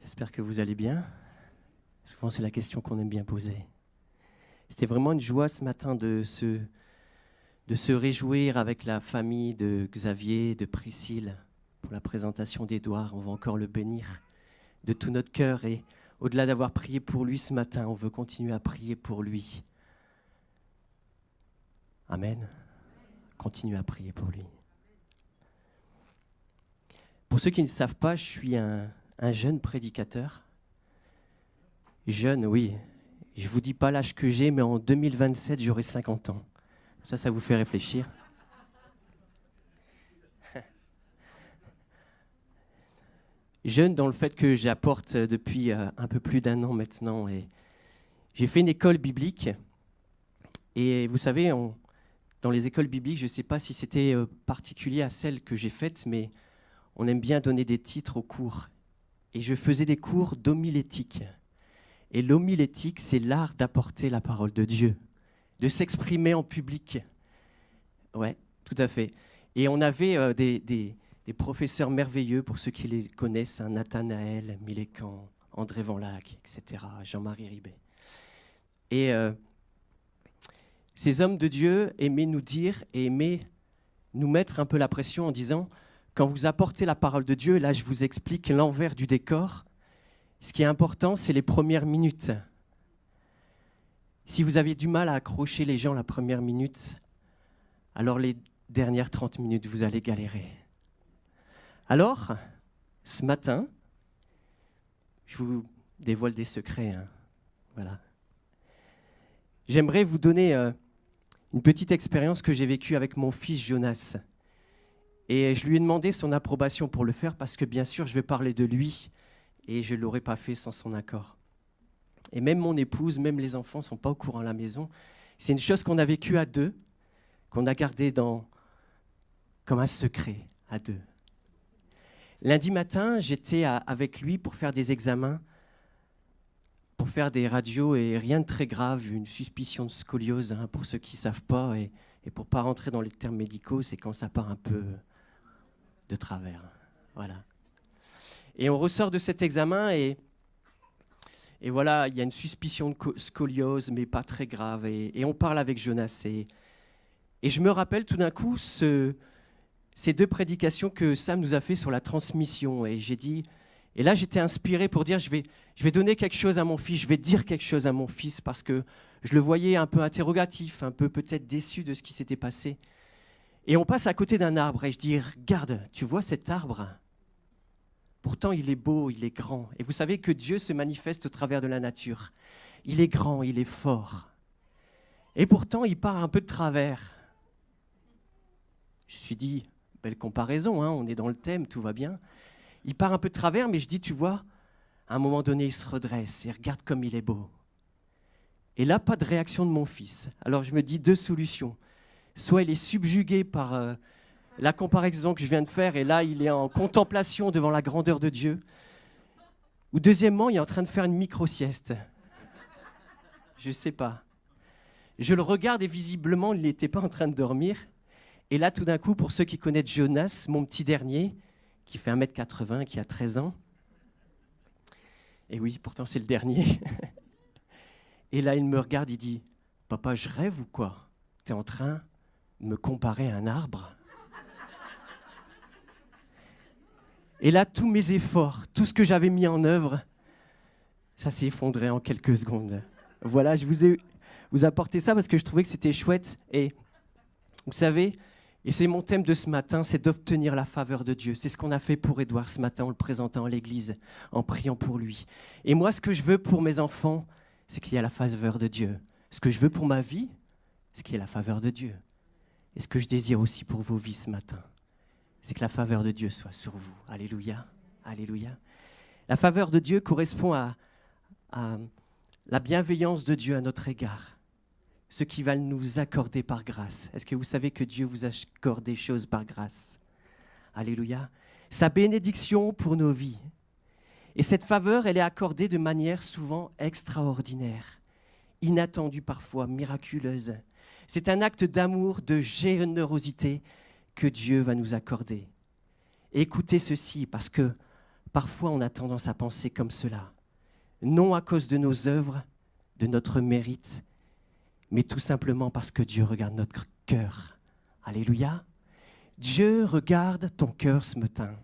J'espère que vous allez bien. Souvent, c'est la question qu'on aime bien poser. C'était vraiment une joie ce matin de se réjouir avec la famille de Xavier, de Priscille, pour la présentation d'Édouard. On va encore le bénir de tout notre cœur. Et au-delà d'avoir prié pour lui ce matin, on veut continuer à prier pour lui. Amen. Continuez à prier pour lui. Pour ceux qui ne savent pas, je suis un jeune prédicateur. Jeune, oui. Je ne vous dis pas l'âge que j'ai, mais en 2027, j'aurai 50 ans. Ça vous fait réfléchir. Jeune dans le fait que j'apporte depuis un peu plus d'1 an maintenant. Et j'ai fait une école biblique. Et vous savez, dans les écoles bibliques, je ne sais pas si c'était particulier à celle que j'ai faite, mais on aime bien donner des titres aux cours. Et je faisais des cours d'homilétique. Et l'homilétique, c'est l'art d'apporter la parole de Dieu, de s'exprimer en public. Ouais, tout à fait. Et on avait des professeurs merveilleux, pour ceux qui les connaissent, Nathanaël, Milécan, André Vanlac, etc., Jean-Marie Ribet. Et ces hommes de Dieu aimaient nous dire et aimaient nous mettre un peu la pression en disant « Quand vous apportez la parole de Dieu, là je vous explique l'envers du décor, ce qui est important, c'est les premières minutes. Si vous avez du mal à accrocher les gens la première minute, alors les dernières 30 minutes, vous allez galérer. » Alors, ce matin, je vous dévoile des secrets. Voilà. J'aimerais vous donner une petite expérience que j'ai vécue avec mon fils Jonas. Et je lui ai demandé son approbation pour le faire parce que bien sûr, je vais parler de lui et je ne l'aurais pas fait sans son accord. Et même mon épouse, même les enfants ne sont pas au courant à la maison. C'est une chose qu'on a vécue à deux, qu'on a gardée comme un secret à deux. Lundi matin, j'étais avec lui pour faire des examens, pour faire des radios et rien de très grave, une suspicion de scoliose pour ceux qui ne savent pas. Et pour ne pas rentrer dans les termes médicaux, c'est quand ça part un peu de travers. Voilà. Et on ressort de cet examen et voilà, il y a une suspicion de scoliose, mais pas très grave. Et on parle avec Jonas. Et je me rappelle tout d'un coup ces 2 prédications que Sam nous a fait sur la transmission. Et j'ai dit, et là j'étais inspiré pour dire, je vais donner quelque chose à mon fils, je vais dire quelque chose à mon fils parce que je le voyais un peu interrogatif, un peu peut-être déçu de ce qui s'était passé. Et on passe à côté d'un arbre et je dis, regarde, tu vois cet arbre ? Pourtant, il est beau, il est grand. Et vous savez que Dieu se manifeste au travers de la nature. Il est grand, il est fort. Et pourtant, il part un peu de travers. Je me suis dit, belle comparaison, on est dans le thème, tout va bien. Il part un peu de travers, mais je dis, tu vois, à un moment donné, il se redresse et regarde comme il est beau. Et là, pas de réaction de mon fils. Alors, je me dis 2 solutions. Soit il est subjugué par la comparaison que je viens de faire, et là, il est en contemplation devant la grandeur de Dieu. Ou deuxièmement, il est en train de faire une micro-sieste. Je ne sais pas. Je le regarde et visiblement, il n'était pas en train de dormir. Et là, tout d'un coup, pour ceux qui connaissent Jonas, mon petit dernier, qui fait 1m80, qui a 13 ans. Et oui, pourtant, c'est le dernier. Et là, il me regarde, il dit, « Papa, je rêve ou quoi ? T'es en train de me comparer à un arbre ?» Et là, tous mes efforts, tout ce que j'avais mis en œuvre, ça s'est effondré en quelques secondes. Voilà, je vous apporté ça parce que je trouvais que c'était chouette. Et vous savez, et c'est mon thème de ce matin, c'est d'obtenir la faveur de Dieu. C'est ce qu'on a fait pour Édouard ce matin en le présentant à l'église, en priant pour lui. Et moi, ce que je veux pour mes enfants, c'est qu'il y ait la faveur de Dieu. Ce que je veux pour ma vie, c'est qu'il y ait la faveur de Dieu. Et ce que je désire aussi pour vos vies ce matin, c'est que la faveur de Dieu soit sur vous. Alléluia, alléluia. La faveur de Dieu correspond à la bienveillance de Dieu à notre égard. Ce qui va nous accorder par grâce. Est-ce que vous savez que Dieu vous accorde des choses par grâce ? Alléluia. Sa bénédiction pour nos vies. Et cette faveur, elle est accordée de manière souvent extraordinaire, inattendue parfois, miraculeuse. C'est un acte d'amour, de générosité que Dieu va nous accorder. Et écoutez ceci, parce que Parfois, on a tendance à penser comme cela. Non à cause de nos œuvres, de notre mérite, mais tout simplement parce que Dieu regarde notre cœur. Alléluia. Dieu regarde ton cœur ce matin.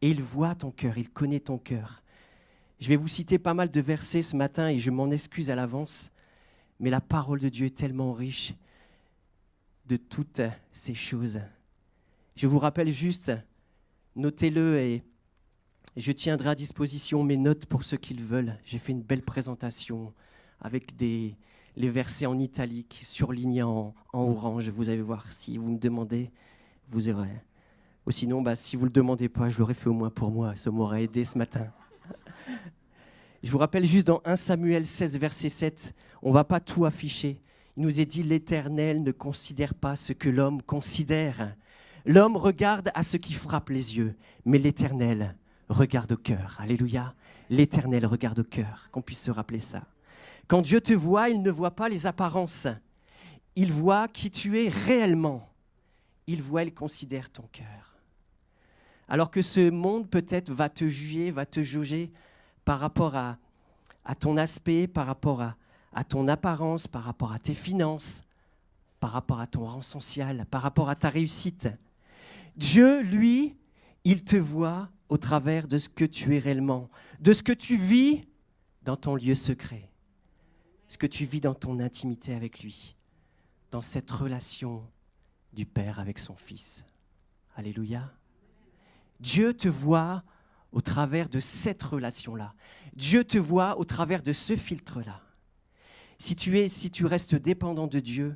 Et il voit ton cœur, il connaît ton cœur. Je vais vous citer pas mal de versets ce matin et je m'en excuse à l'avance, mais la parole de Dieu est tellement riche de toutes ces choses. Je vous rappelle juste, notez-le et je tiendrai à disposition mes notes pour ceux qui le veulent. J'ai fait une belle présentation avec les versets en italique, surlignés en orange. Vous allez voir, si vous me demandez, vous aurez. Ou sinon, si vous ne le demandez pas, je l'aurais fait au moins pour moi. Ça m'aurait aidé ce matin. Je vous rappelle juste dans 1 Samuel 16, verset 7, on ne va pas tout afficher. Il nous est dit, l'Éternel ne considère pas ce que l'homme considère. L'homme regarde à ce qui frappe les yeux, mais l'Éternel regarde au cœur. Alléluia. L'Éternel regarde au cœur, qu'on puisse se rappeler ça. Quand Dieu te voit, il ne voit pas les apparences. Il voit qui tu es réellement. Il voit, il considère ton cœur. Alors que ce monde peut-être va te juger, va te jauger par rapport à ton aspect, par rapport à ton apparence, par rapport à tes finances, par rapport à ton rang social, par rapport à ta réussite. Dieu, lui, il te voit au travers de ce que tu es réellement, de ce que tu vis dans ton lieu secret, ce que tu vis dans ton intimité avec lui, dans cette relation du Père avec son Fils. Alléluia. Dieu te voit au travers de cette relation-là. Dieu te voit au travers de ce filtre-là. Si tu restes dépendant de Dieu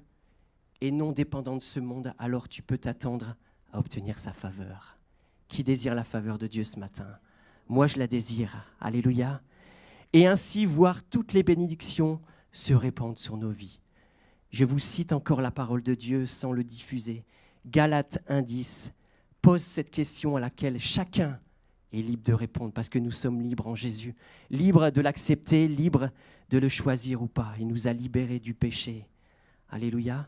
et non dépendant de ce monde, alors tu peux t'attendre à obtenir sa faveur. Qui désire la faveur de Dieu ce matin? Moi, je la désire. Alléluia. Et ainsi voir toutes les bénédictions se répandre sur nos vies. Je vous cite encore la parole de Dieu sans le diffuser. Galates 1,10 pose cette question à laquelle chacun est libre de répondre parce que nous sommes libres en Jésus, libres de l'accepter, libres de le choisir ou pas. Il nous a libérés du péché. Alléluia.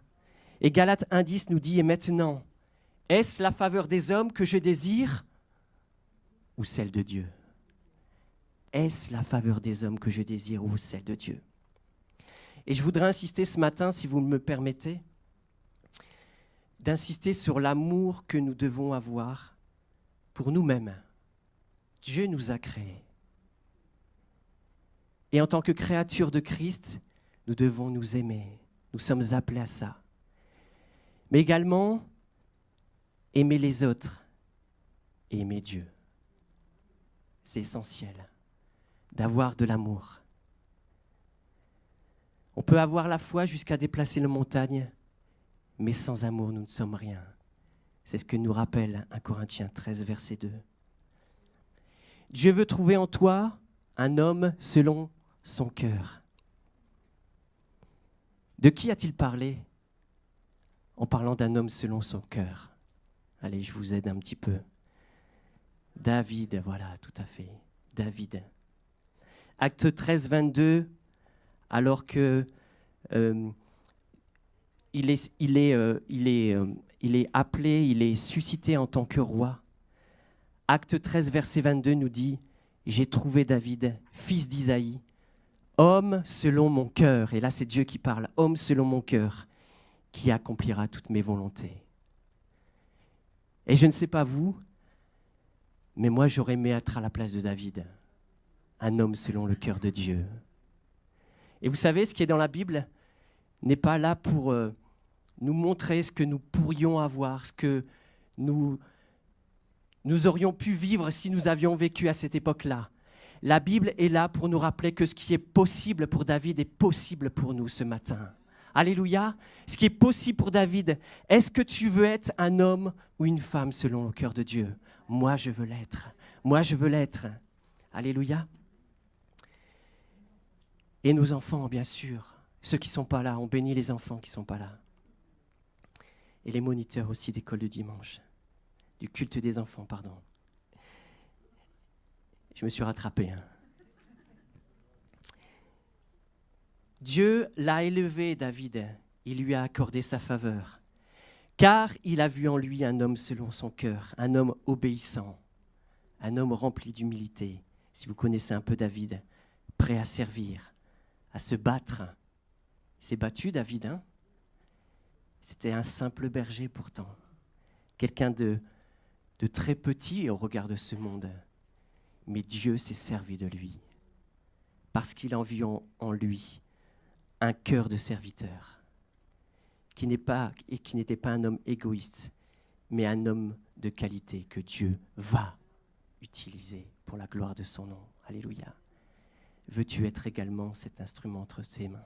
Et Galates 1,10 nous dit, et maintenant, est-ce la faveur des hommes que je désire ou celle de Dieu? Est-ce la faveur des hommes que je désire ou celle de Dieu? Et je voudrais insister ce matin, si vous me permettez, d'insister sur l'amour que nous devons avoir pour nous-mêmes. Dieu nous a créés. Et en tant que créatures de Christ, nous devons nous aimer. Nous sommes appelés à ça. Mais également, aimer les autres et aimer Dieu. C'est essentiel d'avoir de l'amour. On peut avoir la foi jusqu'à déplacer les montagnes, mais sans amour, nous ne sommes rien. C'est ce que nous rappelle 1 Corinthiens 13, verset 2. Dieu veut trouver en toi un homme selon son cœur. De qui a-t-il parlé en parlant d'un homme selon son cœur? Allez, je vous aide un petit peu. David, voilà, tout à fait. David. Acte 13, 22, alors que il est appelé, il est suscité en tant que roi. Acte 13, verset 22 nous dit « J'ai trouvé David, fils d'Isaïe, homme selon mon cœur. » Et là, c'est Dieu qui parle. « Homme selon mon cœur, qui accomplira toutes mes volontés. » Et je ne sais pas vous, mais moi, j'aurais aimé être à la place de David, un homme selon le cœur de Dieu. Et vous savez, ce qui est dans la Bible n'est pas là pour nous montrer ce que nous pourrions avoir, ce que nous aurions pu vivre si nous avions vécu à cette époque-là. La Bible est là pour nous rappeler que ce qui est possible pour David est possible pour nous ce matin. Alléluia. Ce qui est possible pour David, est-ce que tu veux être un homme ou une femme selon le cœur de Dieu? Moi, je veux l'être. Moi, je veux l'être. Alléluia. Et nos enfants, bien sûr. Ceux qui ne sont pas là, on bénit les enfants qui ne sont pas là. Et les moniteurs aussi d'école du dimanche. Du culte des enfants, pardon. Je me suis rattrapé. Dieu l'a élevé, David. Il lui a accordé sa faveur. Car il a vu en lui un homme selon son cœur, un homme obéissant un homme rempli d'humilité. Si vous connaissez un peu David, prêt à servir, à se battre. Il s'est battu, David, hein? C'était un simple berger pourtant. Quelqu'un de très petit au regard de ce monde. Mais Dieu s'est servi de lui. Parce qu'il a vu en lui un cœur de serviteur. Qui n'était pas un homme égoïste, mais un homme de qualité que Dieu va utiliser pour la gloire de son nom. Alléluia. Veux-tu être également cet instrument entre tes mains?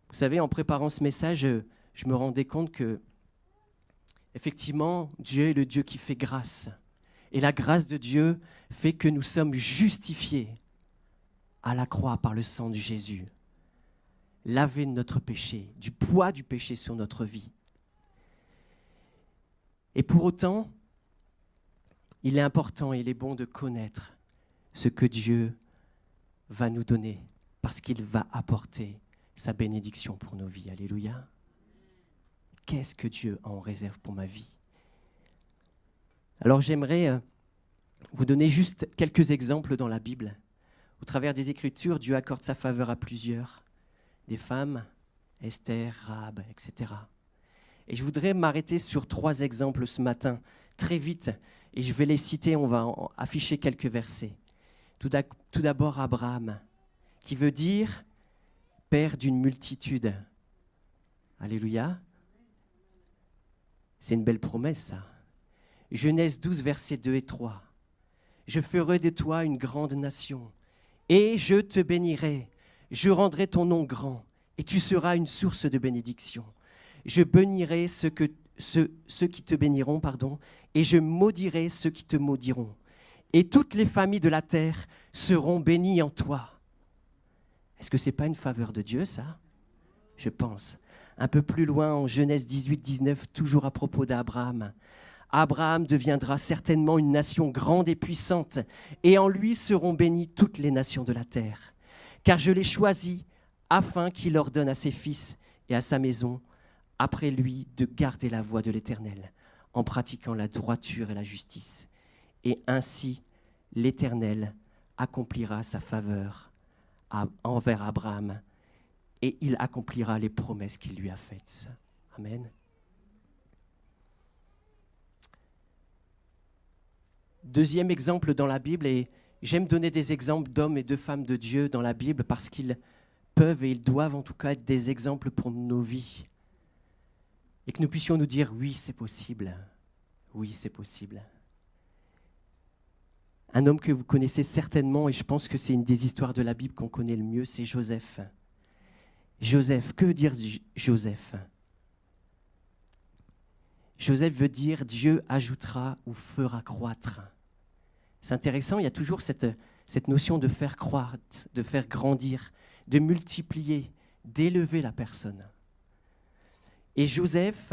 Vous savez, en préparant ce message, je me rendais compte que, effectivement, Dieu est le Dieu qui fait grâce. Et la grâce de Dieu fait que nous sommes justifiés à la croix par le sang de Jésus. Lavés de notre péché, du poids du péché sur notre vie. Et pour autant, il est important, il est bon de connaître ce que Dieu va nous donner, parce qu'il va apporter sa bénédiction pour nos vies. Alléluia. Qu'est-ce que Dieu a en réserve pour ma vie? Alors j'aimerais vous donner juste quelques exemples dans la Bible. Au travers des Écritures, Dieu accorde sa faveur à plusieurs. Des femmes, Esther, Rahab, etc. Et je voudrais m'arrêter sur 3 exemples ce matin, très vite, et je vais les citer, on va afficher quelques versets. Tout d'abord, Abraham, qui veut dire père d'une multitude. Alléluia. C'est une belle promesse, ça. Genèse 12, versets 2 et 3. Je ferai de toi une grande nation, et je te bénirai. Je rendrai ton nom grand, et tu seras une source de bénédiction. Je bénirai ceux qui te béniront, et je maudirai ceux qui te maudiront. Et toutes les familles de la terre seront bénies en toi. Est-ce que ce n'est pas une faveur de Dieu, ça? Je pense. Un peu plus loin, en Genèse 18, 19, toujours à propos d'Abraham. Abraham deviendra certainement une nation grande et puissante, et en lui seront bénies toutes les nations de la terre. Car je l'ai choisi afin qu'il ordonne à ses fils et à sa maison, après lui, de garder la voie de l'Éternel, en pratiquant la droiture et la justice. Et ainsi, l'Éternel accomplira sa faveur envers Abraham, et il accomplira les promesses qu'il lui a faites. Amen. Deuxième exemple dans la Bible, et j'aime donner des exemples d'hommes et de femmes de Dieu dans la Bible parce qu'ils peuvent et ils doivent en tout cas être des exemples pour nos vies. Et que nous puissions nous dire, oui, c'est possible. Oui, c'est possible. Un homme que vous connaissez certainement, et je pense que c'est une des histoires de la Bible qu'on connaît le mieux, c'est Joseph. Joseph, que veut dire Joseph? Joseph veut dire Dieu ajoutera ou fera croître. C'est intéressant, il y a toujours cette notion de faire croître, de faire grandir, de multiplier, d'élever la personne. Et Joseph,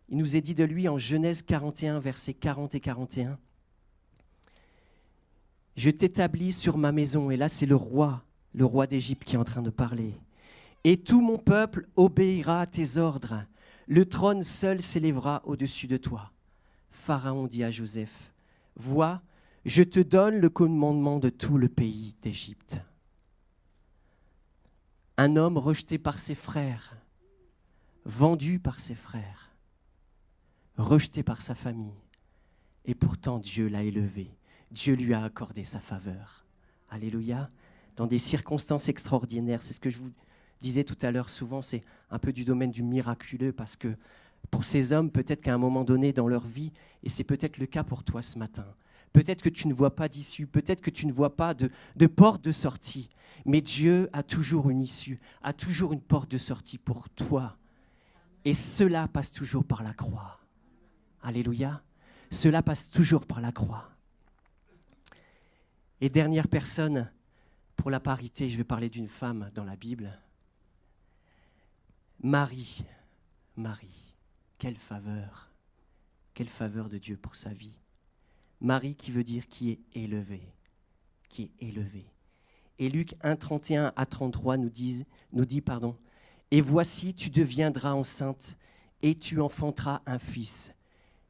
il nous est dit de lui en Genèse 41, versets 40 et 41, « Je t'établis sur ma maison », et là c'est le roi d'Égypte qui est en train de parler, « et tout mon peuple obéira à tes ordres. Le trône seul s'élèvera au-dessus de toi. » Pharaon dit à Joseph, « Vois, je te donne le commandement de tout le pays d'Égypte. » Un homme rejeté par ses frères, vendu par ses frères, rejeté par sa famille, et pourtant Dieu l'a élevé. Dieu lui a accordé sa faveur. Alléluia. Dans des circonstances extraordinaires, c'est ce que je vous disais tout à l'heure, souvent c'est un peu du domaine du miraculeux parce que pour ces hommes, peut-être qu'à un moment donné dans leur vie, et c'est peut-être le cas pour toi ce matin, peut-être que tu ne vois pas d'issue, peut-être que tu ne vois pas de porte de sortie, mais Dieu a toujours une issue, a toujours une porte de sortie pour toi. Et cela passe toujours par la croix. Alléluia. Cela passe toujours par la croix. Et dernière personne, pour la parité, je vais parler d'une femme dans la Bible. Marie, quelle faveur de Dieu pour sa vie. Marie qui veut dire qui est élevé. Et Luc 1, 31 à 33 nous dit, « Et voici, tu deviendras enceinte et tu enfanteras un fils,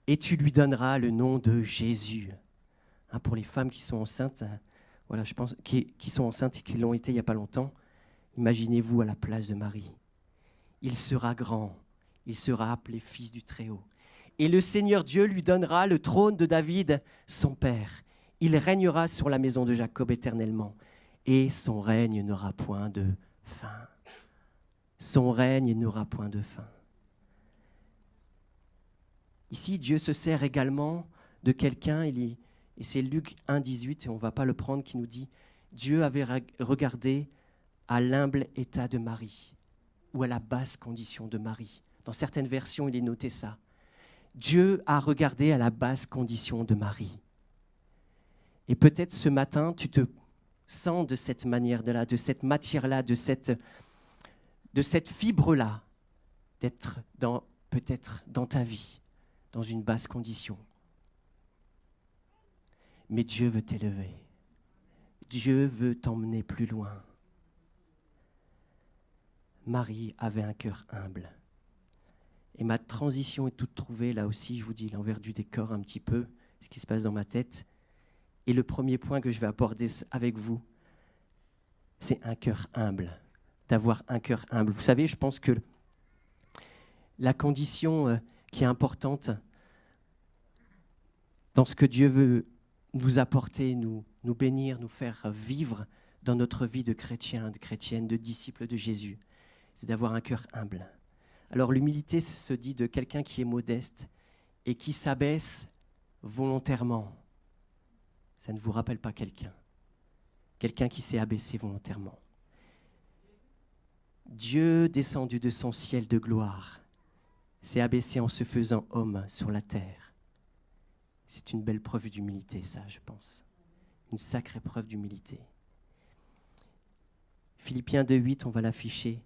et tu lui donneras le nom de Jésus. Pour les femmes qui sont enceintes, voilà, je pense, qui sont enceintes et qui l'ont été il n'y a pas longtemps, imaginez-vous à la place de Marie. Il sera grand, il sera appelé fils du Très-Haut. Et le Seigneur Dieu lui donnera le trône de David, son père. Il régnera sur la maison de Jacob éternellement, et son règne n'aura point de fin. Son règne n'aura point de fin. Ici, Dieu se sert également de quelqu'un, et c'est Luc 1, 18, et on ne va pas le prendre, qui nous dit « Dieu avait regardé à l'humble état de Marie » ou à la basse condition de Marie. Dans certaines versions, il est noté ça. Dieu a regardé à la basse condition de Marie. Et peut-être ce matin, tu te sens de cette manière-là, de cette matière-là, de cette fibre-là, d'être peut-être dans ta vie, dans une basse condition. Mais Dieu veut t'élever. Dieu veut t'emmener plus loin. Marie avait un cœur humble. Et ma transition est toute trouvée, là aussi, je vous dis l'envers du décor un petit peu, ce qui se passe dans ma tête. Et le premier point que je vais aborder avec vous, c'est un cœur humble, d'avoir un cœur humble. Vous savez, je pense que la condition qui est importante dans ce que Dieu veut nous apporter, nous bénir, nous faire vivre dans notre vie de chrétien, de chrétienne, de disciple de Jésus, c'est d'avoir un cœur humble. Alors l'humilité se dit de quelqu'un qui est modeste et qui s'abaisse volontairement. Ça ne vous rappelle pas quelqu'un qui s'est abaissé volontairement. Dieu, descendu de son ciel de gloire, s'est abaissé en se faisant homme sur la terre. C'est une belle preuve d'humilité, ça, je pense. Une sacrée preuve d'humilité. Philippiens 2,8, on va l'afficher.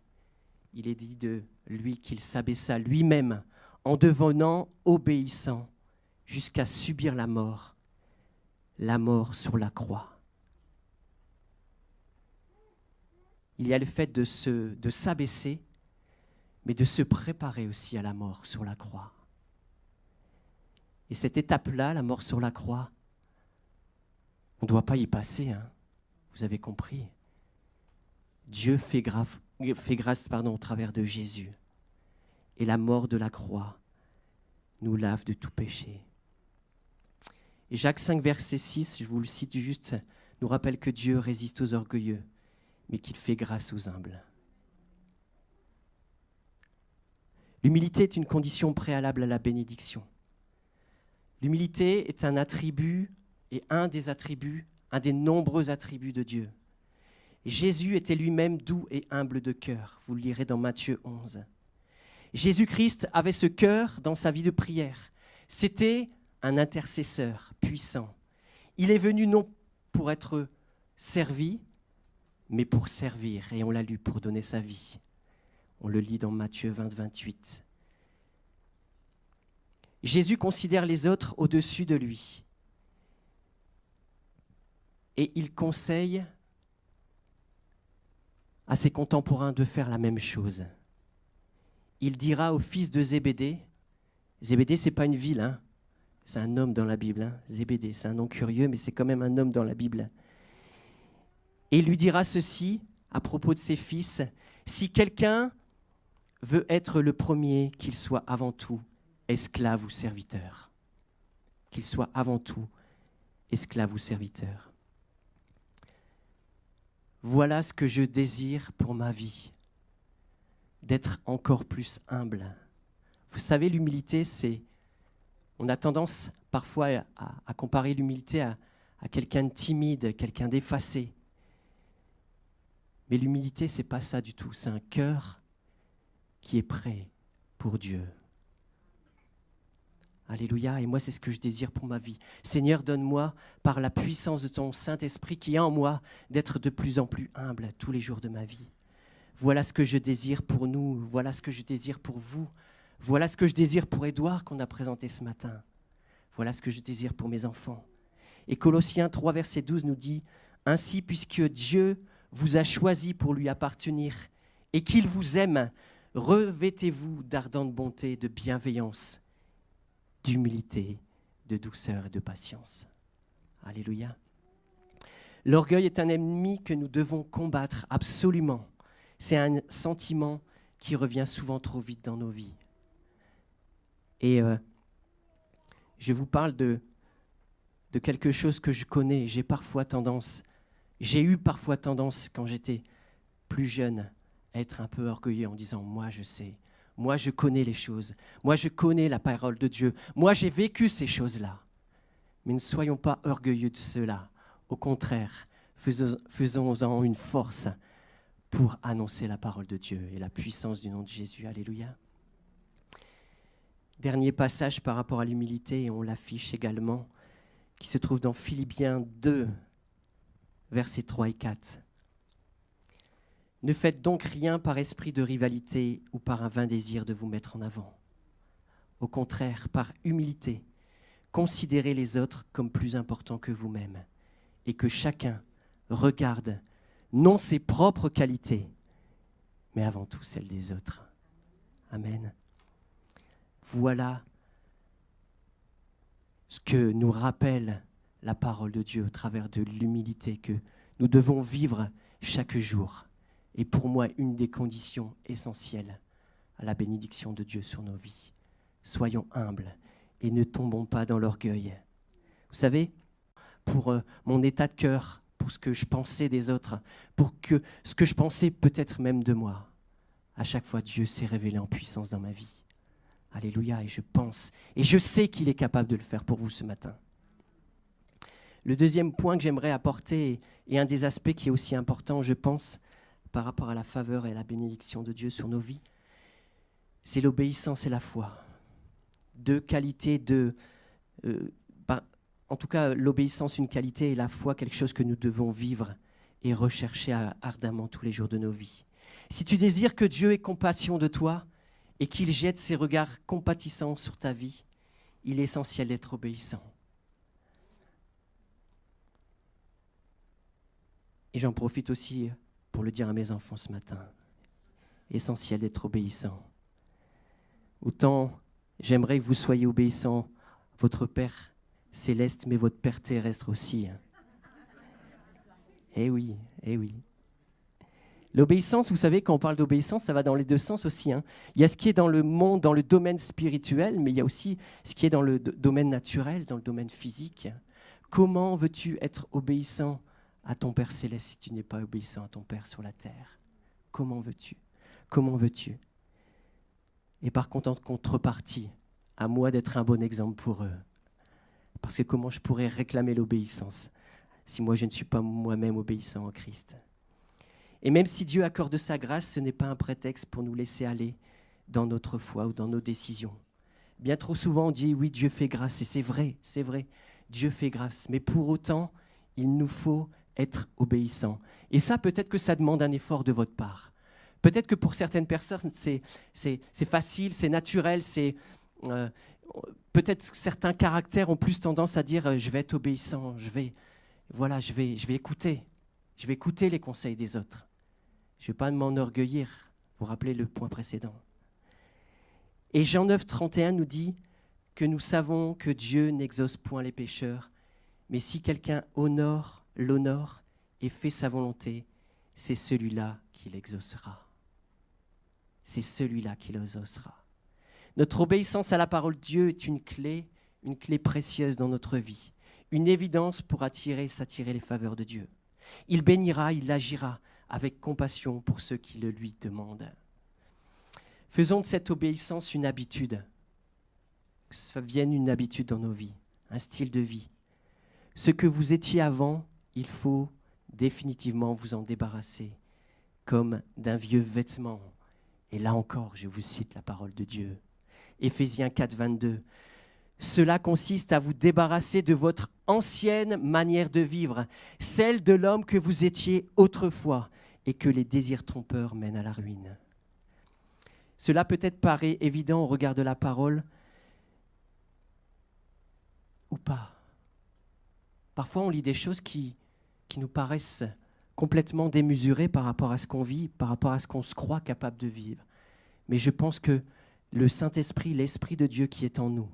Il est dit de lui qu'il s'abaissa lui-même en devenant obéissant jusqu'à subir la mort sur la croix. Il y a le fait de s'abaisser, mais de se préparer aussi à la mort sur la croix. Et cette étape-là, la mort sur la croix, on ne doit pas y passer, hein. Vous avez compris. Dieu fait grâce au travers de Jésus. Et la mort de la croix nous lave de tout péché. Et Jacques 5, verset 6, je vous le cite juste, nous rappelle que Dieu résiste aux orgueilleux, mais qu'il fait grâce aux humbles. L'humilité est une condition préalable à la bénédiction. L'humilité est un attribut et un des nombreux attributs de Dieu. Jésus était lui-même doux et humble de cœur. Vous le lirez dans Matthieu 11. Jésus-Christ avait ce cœur dans sa vie de prière. C'était un intercesseur puissant. Il est venu non pour être servi, mais pour servir. Et on l'a lu, pour donner sa vie. On le lit dans Matthieu 20, 28. Jésus considère les autres au-dessus de lui. Et il conseille à ses contemporains de faire la même chose. Il dira au fils de Zébédée, Zébédée, ce n'est pas une ville, hein, c'est un homme dans la Bible. Hein. Zébédée, c'est un nom curieux, mais c'est quand même un homme dans la Bible. Et il lui dira ceci à propos de ses fils, si quelqu'un veut être le premier, qu'il soit avant tout esclave ou serviteur. Qu'il soit avant tout esclave ou serviteur. Voilà ce que je désire pour ma vie, d'être encore plus humble. Vous savez, l'humilité, on a tendance parfois à comparer l'humilité à quelqu'un de timide, quelqu'un d'effacé. Mais l'humilité, ce n'est pas ça du tout. C'est un cœur qui est prêt pour Dieu. Alléluia, et moi c'est ce que je désire pour ma vie. Seigneur, donne-moi, par la puissance de ton Saint-Esprit qui est en moi, d'être de plus en plus humble tous les jours de ma vie. Voilà ce que je désire pour nous, voilà ce que je désire pour vous, voilà ce que je désire pour Édouard qu'on a présenté ce matin. Voilà ce que je désire pour mes enfants. Et Colossiens 3, verset 12 nous dit « Ainsi, puisque Dieu vous a choisi pour lui appartenir et qu'il vous aime, revêtez-vous d'ardente bonté, de bienveillance, d'humilité, de douceur et de patience. Alléluia. L'orgueil est un ennemi que nous devons combattre absolument. C'est un sentiment qui revient souvent trop vite dans nos vies. Et je vous parle de quelque chose que je connais. J'ai eu parfois tendance, quand j'étais plus jeune, à être un peu orgueilleux en disant « moi je sais, moi je connais les choses, moi je connais la parole de Dieu, moi j'ai vécu ces choses-là ». Mais ne soyons pas orgueilleux de cela. Au contraire, faisons-en une force pour annoncer la parole de Dieu et la puissance du nom de Jésus. Alléluia. Dernier passage par rapport à l'humilité, et on l'affiche également, qui se trouve dans Philippiens 2, versets 3 et 4. « Ne faites donc rien par esprit de rivalité ou par un vain désir de vous mettre en avant. Au contraire, par humilité, considérez les autres comme plus importants que vous-même et que chacun regarde non ses propres qualités, mais avant tout celles des autres. » Amen. Voilà ce que nous rappelle la parole de Dieu au travers de l'humilité que nous devons vivre chaque jour. Et pour moi, une des conditions essentielles à la bénédiction de Dieu sur nos vies. Soyons humbles et ne tombons pas dans l'orgueil. Vous savez, pour mon état de cœur, pour ce que je pensais des autres, pour ce que je pensais peut-être même de moi, à chaque fois, Dieu s'est révélé en puissance dans ma vie. Alléluia, et je pense, et je sais qu'il est capable de le faire pour vous ce matin. Le deuxième point que j'aimerais apporter, et un des aspects qui est aussi important, je pense, par rapport à la faveur et à la bénédiction de Dieu sur nos vies, c'est l'obéissance et la foi. Deux qualités, en tout cas l'obéissance une qualité et la foi quelque chose que nous devons vivre et rechercher ardemment tous les jours de nos vies. Si tu désires que Dieu ait compassion de toi et qu'il jette ses regards compatissants sur ta vie, il est essentiel d'être obéissant. Et j'en profite aussi pour le dire à mes enfants ce matin. Essentiel d'être obéissant. Autant j'aimerais que vous soyez obéissants à votre Père céleste, mais votre Père terrestre aussi. Eh oui, eh oui. L'obéissance, vous savez, quand on parle d'obéissance, ça va dans les deux sens aussi. Il y a ce qui est dans le monde, dans le domaine spirituel, mais il y a aussi ce qui est dans le domaine naturel, dans le domaine physique. Comment veux-tu être obéissant à ton Père céleste si tu n'es pas obéissant à ton Père sur la terre? Comment veux-tu? Comment veux-tu? Et par contre, en contrepartie, à moi d'être un bon exemple pour eux. Parce que comment je pourrais réclamer l'obéissance si moi je ne suis pas moi-même obéissant en Christ? Et même si Dieu accorde sa grâce, ce n'est pas un prétexte pour nous laisser aller dans notre foi ou dans nos décisions. Bien trop souvent on dit oui, Dieu fait grâce, et c'est vrai, Dieu fait grâce. Mais pour autant, il nous faut être obéissants. Et ça, peut-être que ça demande un effort de votre part. Peut-être que pour certaines personnes, c'est facile, c'est naturel, peut-être que certains caractères ont plus tendance à dire je vais être obéissant, je vais écouter les conseils des autres. Je ne vais pas m'enorgueillir. Vous vous rappelez le point précédent. Et Jean 9, 31 nous dit que nous savons que Dieu n'exauce point les pécheurs, mais si quelqu'un l'honore et fait sa volonté, c'est celui-là qui l'exaucera. C'est celui-là qui l'exaucera. Notre obéissance à la parole de Dieu est une clé précieuse dans notre vie, une évidence pour s'attirer les faveurs de Dieu. Il bénira, il agira avec compassion pour ceux qui le lui demandent. Faisons de cette obéissance une habitude, que ça devienne une habitude dans nos vies, un style de vie. Ce que vous étiez avant, il faut définitivement vous en débarrasser, comme d'un vieux vêtement. Et là encore, je vous cite la parole de Dieu. Éphésiens 4, 22. Cela consiste à vous débarrasser de votre ancienne manière de vivre, celle de l'homme que vous étiez autrefois et que les désirs trompeurs mènent à la ruine. Cela peut-être paraît évident au regard de la parole ou pas. Parfois, on lit des choses qui nous paraissent complètement démesurées par rapport à ce qu'on vit, par rapport à ce qu'on se croit capable de vivre. Mais je pense que le Saint-Esprit, l'Esprit de Dieu qui est en nous,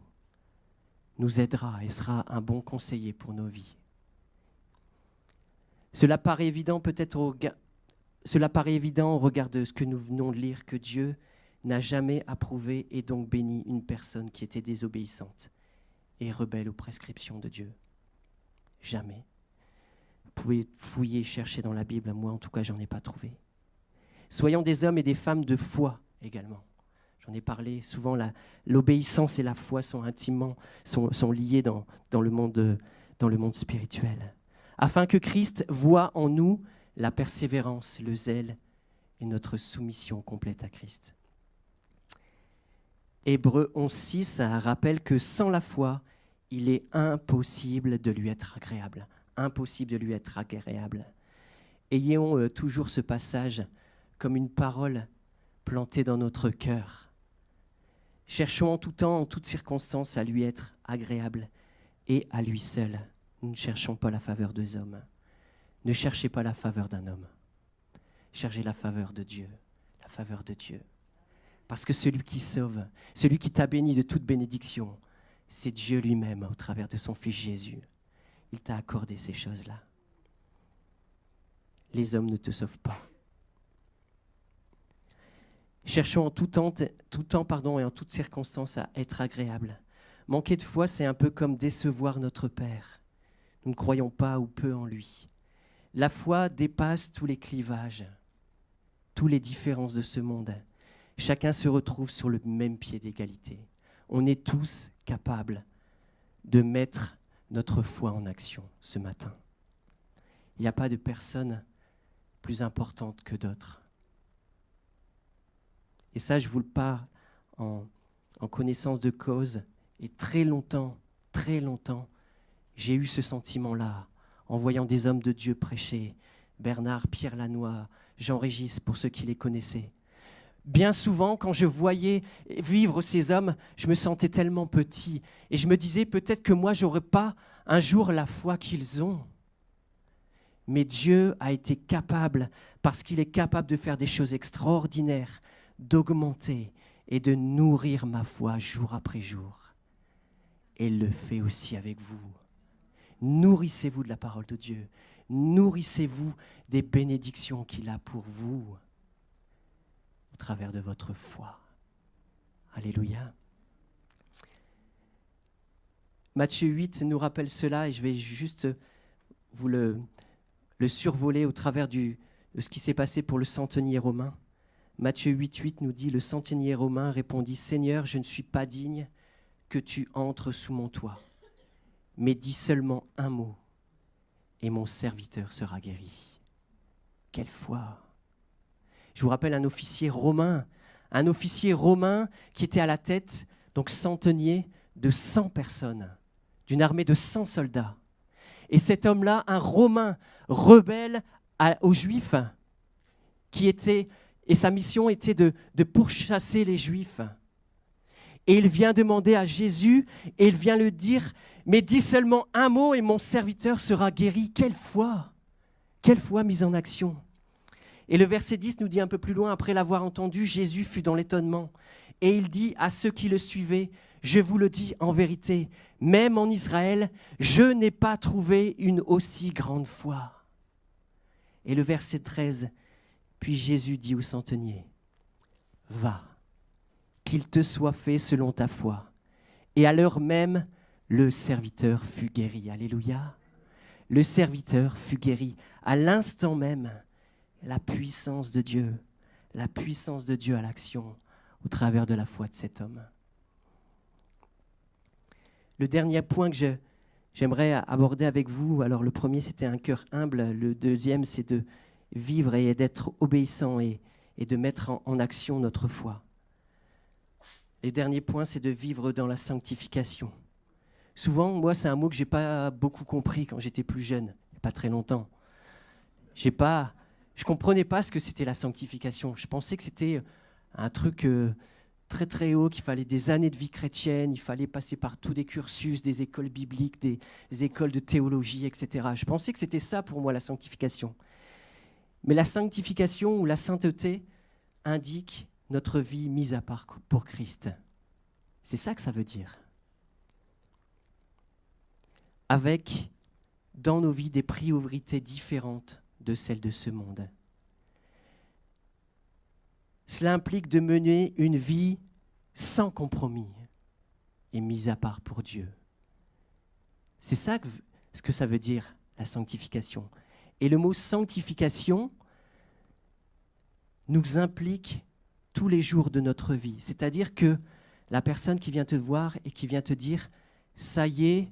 nous aidera et sera un bon conseiller pour nos vies. Cela paraît évident au regard de ce que nous venons de lire, que Dieu n'a jamais approuvé et donc béni une personne qui était désobéissante et rebelle aux prescriptions de Dieu. Jamais. Vous pouvez fouiller, chercher dans la Bible, moi en tout cas, j'en ai pas trouvé. Soyons des hommes et des femmes de foi également. J'en ai parlé souvent, l'obéissance et la foi sont intimement sont liées dans le monde spirituel. Afin que Christ voie en nous la persévérance, le zèle et notre soumission complète à Christ. Hébreux 11:6 rappelle que sans la foi, il est impossible de lui être agréable. Impossible de lui être agréable. Ayons toujours ce passage comme une parole plantée dans notre cœur. Cherchons en tout temps, en toutes circonstances, à lui être agréable et à lui seul. Nous ne cherchons pas la faveur des hommes. Ne cherchez pas la faveur d'un homme. Cherchez la faveur de Dieu. La faveur de Dieu. Parce que celui qui sauve, celui qui t'a béni de toute bénédiction, c'est Dieu lui-même au travers de son Fils Jésus. Il t'a accordé ces choses-là. Les hommes ne te sauvent pas. Cherchons en tout temps et en toutes circonstances à être agréables. Manquer de foi, c'est un peu comme décevoir notre Père. Nous ne croyons pas ou peu en lui. La foi dépasse tous les clivages, toutes les différences de ce monde. Chacun se retrouve sur le même pied d'égalité. On est tous capables de mettre notre foi en action ce matin. Il n'y a pas de personne plus importante que d'autres. Et ça, je vous le parle en connaissance de cause. Et très longtemps, j'ai eu ce sentiment-là en voyant des hommes de Dieu prêcher. Bernard, Pierre Lannoy, Jean-Régis, pour ceux qui les connaissaient. Bien souvent, quand je voyais vivre ces hommes, je me sentais tellement petit. Et je me disais, peut-être que moi, je n'aurai pas un jour la foi qu'ils ont. Mais Dieu a été capable, parce qu'il est capable de faire des choses extraordinaires, d'augmenter et de nourrir ma foi jour après jour. Et il le fait aussi avec vous. Nourrissez-vous de la parole de Dieu. Nourrissez-vous des bénédictions qu'il a pour vous au travers de votre foi. Alléluia. Matthieu 8 nous rappelle cela et je vais juste vous le survoler au travers de ce qui s'est passé pour le centenier romain. Matthieu 8:8 nous dit « Le centenier romain répondit « Seigneur, je ne suis pas digne que tu entres sous mon toit, mais dis seulement un mot et mon serviteur sera guéri. » Quelle foi! Je vous rappelle un officier romain qui était à la tête, donc centenier, de 100 personnes, d'une armée de 100 soldats. Et cet homme-là, un Romain rebelle aux Juifs, et sa mission était de pourchasser les Juifs. Et il vient demander à Jésus, et il vient lui dire, mais dis seulement un mot et mon serviteur sera guéri. Quelle foi mise en action. Et le verset 10 nous dit un peu plus loin, après l'avoir entendu, Jésus fut dans l'étonnement. Et il dit à ceux qui le suivaient, je vous le dis en vérité, même en Israël, je n'ai pas trouvé une aussi grande foi. Et le verset 13, puis Jésus dit au centenier, va, qu'il te soit fait selon ta foi. Et à l'heure même, le serviteur fut guéri. Alléluia. Le serviteur fut guéri. À l'instant même, la puissance de Dieu à l'action au travers de la foi de cet homme. Le dernier point que j'aimerais aborder avec vous, alors le premier c'était un cœur humble, le deuxième c'est de vivre et d'être obéissant et de mettre en action notre foi. Le dernier point c'est de vivre dans la sanctification. Souvent, moi c'est un mot que je n'ai pas beaucoup compris quand j'étais plus jeune, il n'y a pas très longtemps. Je ne comprenais pas ce que c'était la sanctification. Je pensais que c'était un truc très très haut, qu'il fallait des années de vie chrétienne, il fallait passer par tous des cursus, des écoles bibliques, des écoles de théologie, etc. Je pensais que c'était ça pour moi la sanctification. Mais la sanctification ou la sainteté indique notre vie mise à part pour Christ. C'est ça que ça veut dire. avec, dans nos vies, des priorités différentes de celles de ce monde. Cela implique de mener une vie sans compromis et mise à part pour Dieu. C'est ça ce que ça veut dire, la sanctification. Et le mot sanctification nous implique tous les jours de notre vie. C'est-à-dire que la personne qui vient te voir et qui vient te dire « ça y est,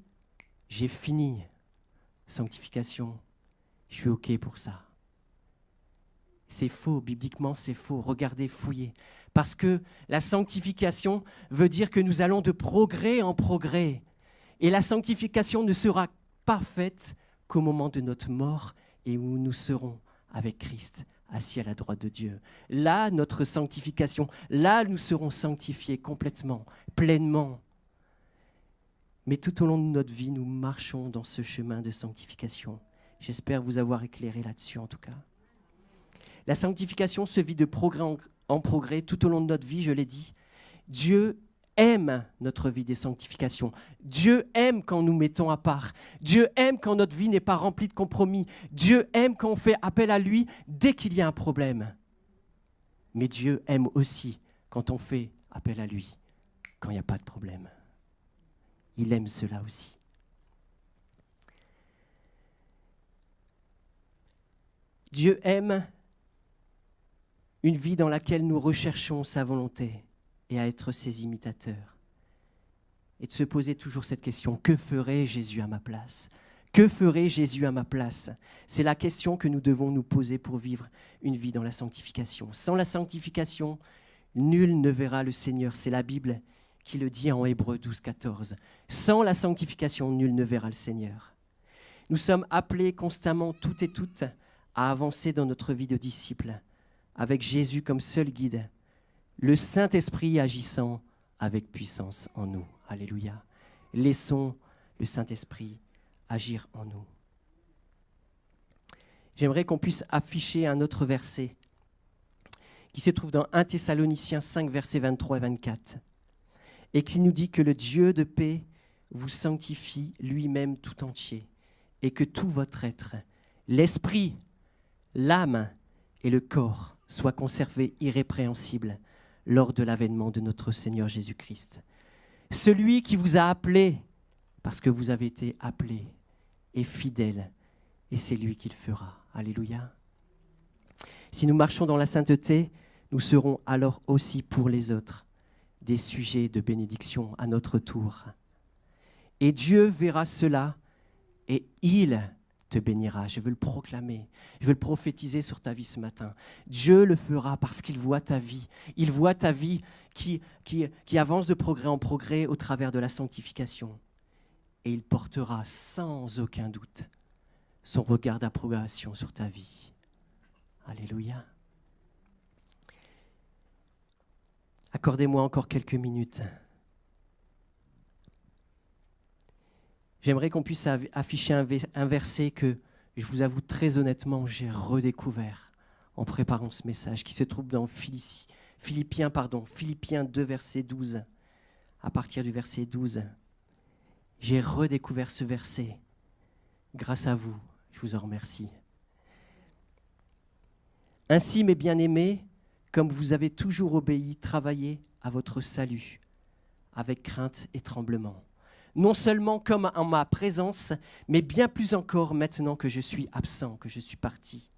j'ai fini, sanctification, je suis OK pour ça ». C'est faux, bibliquement c'est faux. Regardez, fouillez. Parce que la sanctification veut dire que nous allons de progrès en progrès. Et la sanctification ne sera parfaite qu'au moment de notre mort et où nous serons avec Christ, assis à la droite de Dieu. Là, notre sanctification, là, nous serons sanctifiés complètement, pleinement. Mais tout au long de notre vie, nous marchons dans ce chemin de sanctification. J'espère vous avoir éclairé là-dessus en tout cas. La sanctification se vit de progrès en progrès tout au long de notre vie, je l'ai dit. Dieu aime notre vie de sanctification. Dieu aime quand nous mettons à part. Dieu aime quand notre vie n'est pas remplie de compromis. Dieu aime quand on fait appel à lui dès qu'il y a un problème. Mais Dieu aime aussi quand on fait appel à lui quand il n'y a pas de problème. Il aime cela aussi. Dieu aime une vie dans laquelle nous recherchons sa volonté et à être ses imitateurs. Et de se poser toujours cette question, que ferait Jésus à ma place ? Que ferait Jésus à ma place ? C'est la question que nous devons nous poser pour vivre une vie dans la sanctification. Sans la sanctification, nul ne verra le Seigneur. C'est la Bible qui le dit en Hébreux 12, 14. Sans la sanctification, nul ne verra le Seigneur. Nous sommes appelés constamment, toutes et toutes, à avancer dans notre vie de disciples, avec Jésus comme seul guide, le Saint-Esprit agissant avec puissance en nous. Alléluia. Laissons le Saint-Esprit agir en nous. J'aimerais qu'on puisse afficher un autre verset qui se trouve dans 1 Thessaloniciens 5, versets 23 et 24, et qui nous dit que le Dieu de paix vous sanctifie lui-même tout entier, et que tout votre être, l'esprit, l'âme et le corps soient conservés irrépréhensibles lors de l'avènement de notre Seigneur Jésus-Christ. Celui qui vous a appelé, parce que vous avez été appelé, est fidèle, et c'est lui qui le fera. Alléluia. Si nous marchons dans la sainteté, nous serons alors aussi pour les autres des sujets de bénédiction à notre tour. Et Dieu verra cela, et il te bénira. Je veux le proclamer, je veux le prophétiser sur ta vie ce matin. Dieu le fera parce qu'il voit ta vie. Il voit ta vie qui avance de progrès en progrès au travers de la sanctification. Et il portera sans aucun doute son regard d'approbation sur ta vie. Alléluia. Accordez-moi encore quelques minutes. J'aimerais qu'on puisse afficher un verset que, je vous avoue très honnêtement, j'ai redécouvert en préparant ce message, qui se trouve dans Philippiens 2, verset 12. À partir du verset 12, j'ai redécouvert ce verset. Grâce à vous, je vous en remercie. Ainsi, mes bien-aimés, comme vous avez toujours obéi, travaillez à votre salut, avec crainte et tremblement. Non seulement comme en ma présence, mais bien plus encore maintenant que je suis absent, que je suis parti.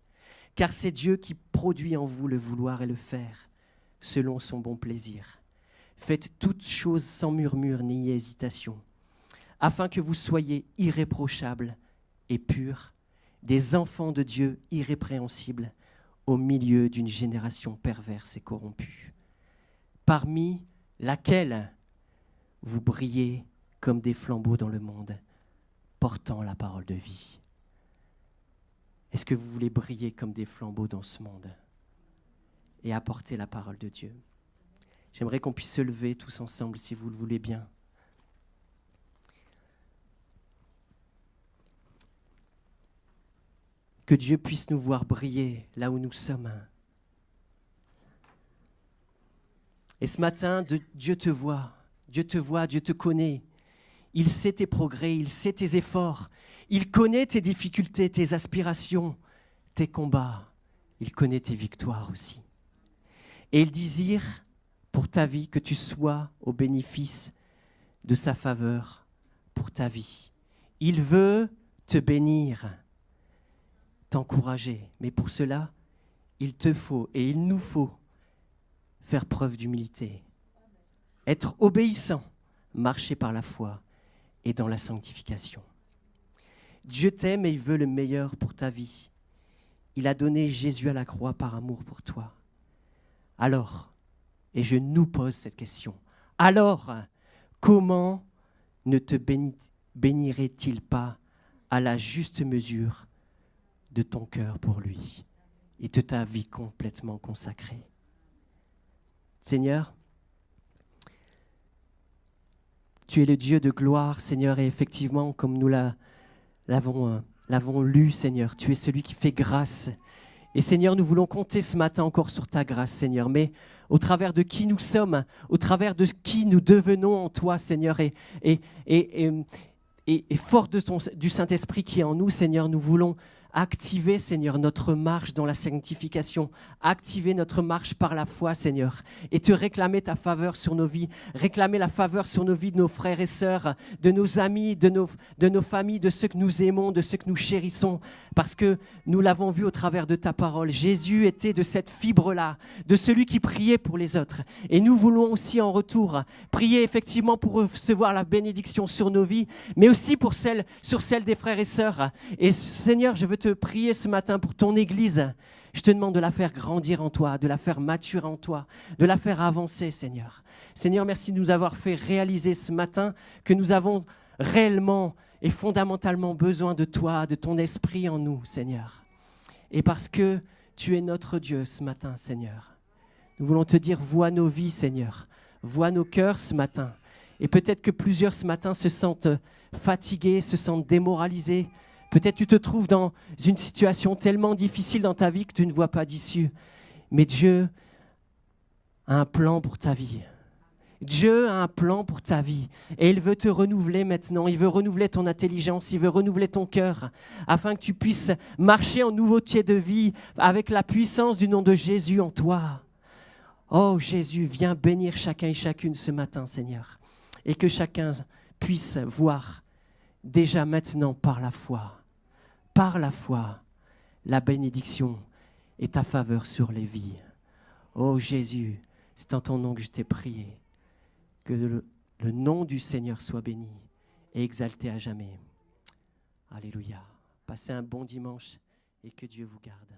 Car c'est Dieu qui produit en vous le vouloir et le faire, selon son bon plaisir. Faites toutes choses sans murmure ni hésitation, afin que vous soyez irréprochables et purs, des enfants de Dieu irrépréhensibles, au milieu d'une génération perverse et corrompue, parmi laquelle vous brillez comme des flambeaux dans le monde, portant la parole de vie. Est-ce que vous voulez briller comme des flambeaux dans ce monde et apporter la parole de Dieu? J'aimerais qu'on puisse se lever tous ensemble, si vous le voulez bien. Que Dieu puisse nous voir briller là où nous sommes. Et ce matin, Dieu te voit, Dieu te connaît. Il sait tes progrès, il sait tes efforts. Il connaît tes difficultés, tes aspirations, tes combats. Il connaît tes victoires aussi. Et il désire pour ta vie que tu sois au bénéfice de sa faveur pour ta vie. Il veut te bénir, t'encourager. Mais pour cela, il te faut et il nous faut faire preuve d'humilité, être obéissant, marcher par la foi et dans la sanctification. Dieu t'aime et il veut le meilleur pour ta vie. Il a donné Jésus à la croix par amour pour toi. Alors, et je nous pose cette question, alors, comment ne te bénirait-il pas à la juste mesure de ton cœur pour lui et de ta vie complètement consacrée? Seigneur, tu es le Dieu de gloire, Seigneur, et effectivement, comme nous l'avons lu, Seigneur, tu es celui qui fait grâce. Et Seigneur, nous voulons compter ce matin encore sur ta grâce, Seigneur, mais au travers de qui nous sommes, au travers de qui nous devenons en toi, Seigneur, et fort du Saint-Esprit qui est en nous, Seigneur, nous voulons activer, Seigneur, notre marche dans la sanctification, activer notre marche par la foi, Seigneur, et te réclamer ta faveur sur nos vies, réclamer la faveur sur nos vies de nos frères et sœurs, de nos amis, de nos familles, de ceux que nous aimons, de ceux que nous chérissons, parce que nous l'avons vu au travers de ta parole. Jésus était de cette fibre-là, de celui qui priait pour les autres. Et nous voulons aussi en retour prier effectivement pour recevoir la bénédiction sur nos vies, mais aussi sur celle des frères et sœurs. Et Seigneur, je veux te prier ce matin pour ton Église. Je te demande de la faire grandir en toi, de la faire maturer en toi, de la faire avancer, Seigneur. Seigneur, merci de nous avoir fait réaliser ce matin que nous avons réellement et fondamentalement besoin de toi, de ton esprit en nous, Seigneur. Et parce que tu es notre Dieu ce matin, Seigneur, nous voulons te dire, vois nos vies, Seigneur, vois nos cœurs ce matin. Et peut-être que plusieurs ce matin se sentent fatigués, se sentent démoralisés. Peut-être tu te trouves dans une situation tellement difficile dans ta vie que tu ne vois pas d'issue. Mais Dieu a un plan pour ta vie. Dieu a un plan pour ta vie et il veut te renouveler maintenant. Il veut renouveler ton intelligence, il veut renouveler ton cœur afin que tu puisses marcher en nouveauté de vie avec la puissance du nom de Jésus en toi. Oh Jésus, viens bénir chacun et chacune ce matin, Seigneur, et que chacun puisse voir déjà maintenant par la foi, la bénédiction et ta faveur sur les vies. Oh Jésus, c'est en ton nom que je t'ai prié. Que le nom du Seigneur soit béni et exalté à jamais. Alléluia. Passez un bon dimanche et que Dieu vous garde.